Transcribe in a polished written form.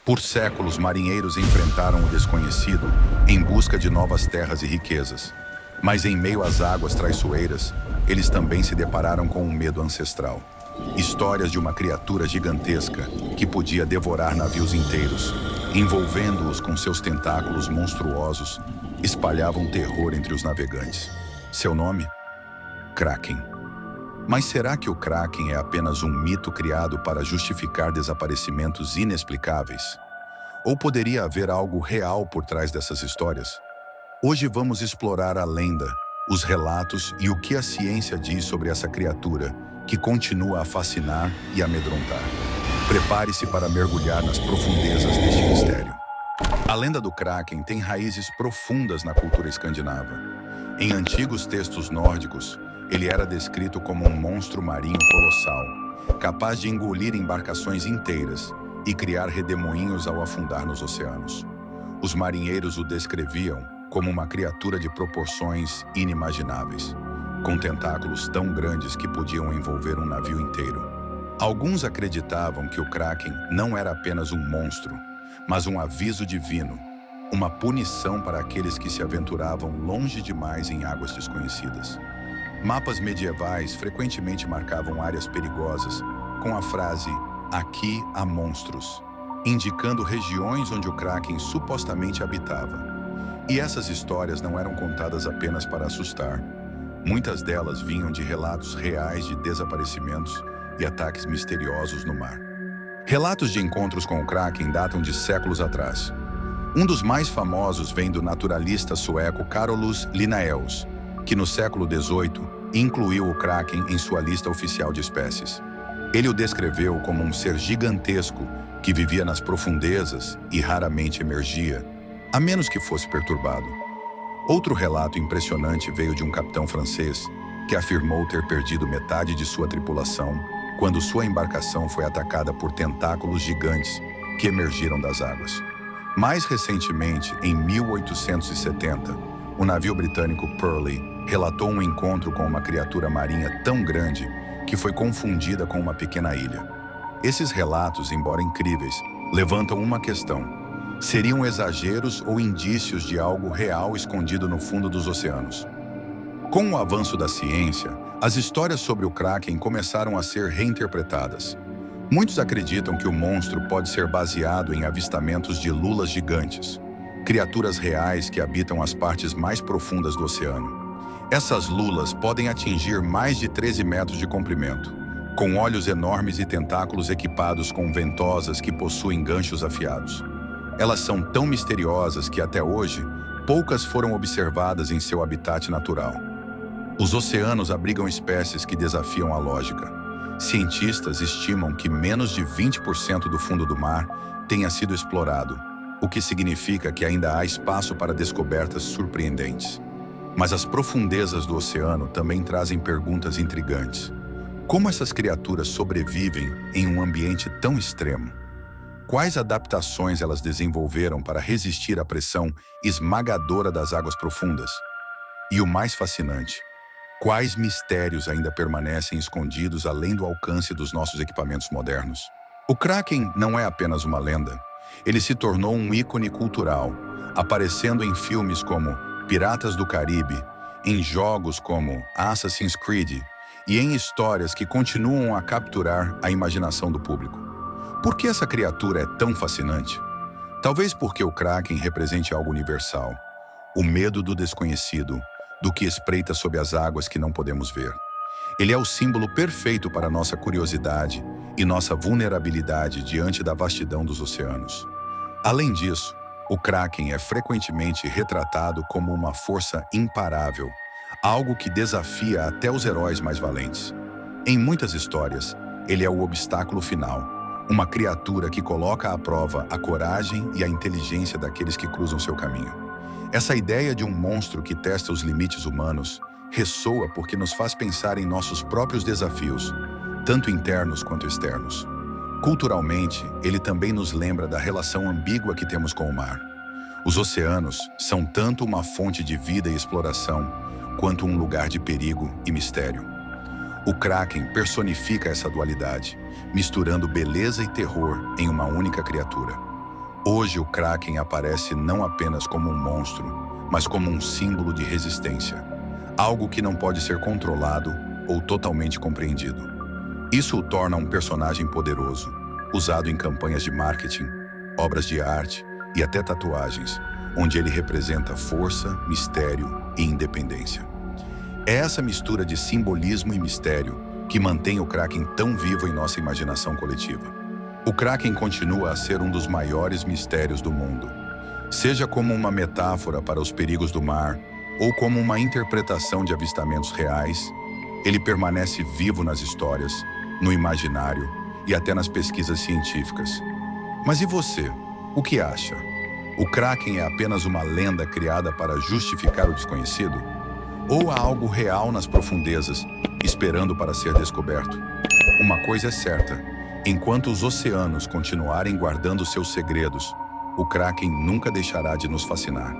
Por séculos, marinheiros enfrentaram o desconhecido em busca de novas terras e riquezas. Mas em meio às águas traiçoeiras, eles também se depararam com um medo ancestral. Histórias de uma criatura gigantesca que podia devorar navios inteiros, envolvendo-os com seus tentáculos monstruosos, espalhavam terror entre os navegantes. Seu nome? Kraken. Mas será que o Kraken é apenas um mito criado para justificar desaparecimentos inexplicáveis? Ou poderia haver algo real por trás dessas histórias? Hoje vamos explorar a lenda, os relatos e o que a ciência diz sobre essa criatura que continua a fascinar e amedrontar. Prepare-se para mergulhar nas profundezas deste mistério. A lenda do Kraken tem raízes profundas na cultura escandinava. Em antigos textos nórdicos, ele era descrito como um monstro marinho colossal, capaz de engolir embarcações inteiras e criar redemoinhos ao afundar nos oceanos. Os marinheiros o descreviam como uma criatura de proporções inimagináveis, com tentáculos tão grandes que podiam envolver um navio inteiro. Alguns acreditavam que o Kraken não era apenas um monstro, mas um aviso divino, uma punição para aqueles que se aventuravam longe demais em águas desconhecidas. Mapas medievais frequentemente marcavam áreas perigosas com a frase "Aqui há monstros", indicando regiões onde o Kraken supostamente habitava. E essas histórias não eram contadas apenas para assustar. Muitas delas vinham de relatos reais de desaparecimentos e ataques misteriosos no mar. Relatos de encontros com o Kraken datam de séculos atrás. Um dos mais famosos vem do naturalista sueco Carolus Linnaeus, que no século XVIII incluiu o Kraken em sua lista oficial de espécies. Ele o descreveu como um ser gigantesco que vivia nas profundezas e raramente emergia, a menos que fosse perturbado. Outro relato impressionante veio de um capitão francês que afirmou ter perdido metade de sua tripulação quando sua embarcação foi atacada por tentáculos gigantes que emergiram das águas. Mais recentemente, em 1870, o navio britânico Pearly relatou um encontro com uma criatura marinha tão grande que foi confundida com uma pequena ilha. Esses relatos, embora incríveis, levantam uma questão: seriam exageros ou indícios de algo real escondido no fundo dos oceanos? Com o avanço da ciência, as histórias sobre o Kraken começaram a ser reinterpretadas. Muitos acreditam que o monstro pode ser baseado em avistamentos de lulas gigantes, criaturas reais que habitam as partes mais profundas do oceano. Essas lulas podem atingir mais de 13 metros de comprimento, com olhos enormes e tentáculos equipados com ventosas que possuem ganchos afiados. Elas são tão misteriosas que, até hoje, poucas foram observadas em seu habitat natural. Os oceanos abrigam espécies que desafiam a lógica. Cientistas estimam que menos de 20% do fundo do mar tenha sido explorado, o que significa que ainda há espaço para descobertas surpreendentes. Mas as profundezas do oceano também trazem perguntas intrigantes. Como essas criaturas sobrevivem em um ambiente tão extremo? Quais adaptações elas desenvolveram para resistir à pressão esmagadora das águas profundas? E o mais fascinante, quais mistérios ainda permanecem escondidos além do alcance dos nossos equipamentos modernos? O Kraken não é apenas uma lenda. Ele se tornou um ícone cultural, aparecendo em filmes como Piratas do Caribe, em jogos como Assassin's Creed e em histórias que continuam a capturar a imaginação do público. Por que essa criatura é tão fascinante? Talvez porque o Kraken represente algo universal, o medo do desconhecido, do que espreita sob as águas que não podemos ver. Ele é o símbolo perfeito para nossa curiosidade e nossa vulnerabilidade diante da vastidão dos oceanos. Além disso, o Kraken é frequentemente retratado como uma força imparável, algo que desafia até os heróis mais valentes. Em muitas histórias, ele é o obstáculo final, uma criatura que coloca à prova a coragem e a inteligência daqueles que cruzam seu caminho. Essa ideia de um monstro que testa os limites humanos ressoa porque nos faz pensar em nossos próprios desafios, tanto internos quanto externos. Culturalmente, ele também nos lembra da relação ambígua que temos com o mar. Os oceanos são tanto uma fonte de vida e exploração, quanto um lugar de perigo e mistério. O Kraken personifica essa dualidade, misturando beleza e terror em uma única criatura. Hoje o Kraken aparece não apenas como um monstro, mas como um símbolo de resistência, algo que não pode ser controlado ou totalmente compreendido. Isso o torna um personagem poderoso, usado em campanhas de marketing, obras de arte e até tatuagens, onde ele representa força, mistério e independência. É essa mistura de simbolismo e mistério que mantém o Kraken tão vivo em nossa imaginação coletiva. O Kraken continua a ser um dos maiores mistérios do mundo, seja como uma metáfora para os perigos do mar ou como uma interpretação de avistamentos reais. Ele permanece vivo nas histórias, no imaginário e até nas pesquisas científicas. Mas e você? O que acha? O Kraken é apenas uma lenda criada para justificar o desconhecido? Ou há algo real nas profundezas, esperando para ser descoberto? Uma coisa é certa: enquanto os oceanos continuarem guardando seus segredos, o Kraken nunca deixará de nos fascinar.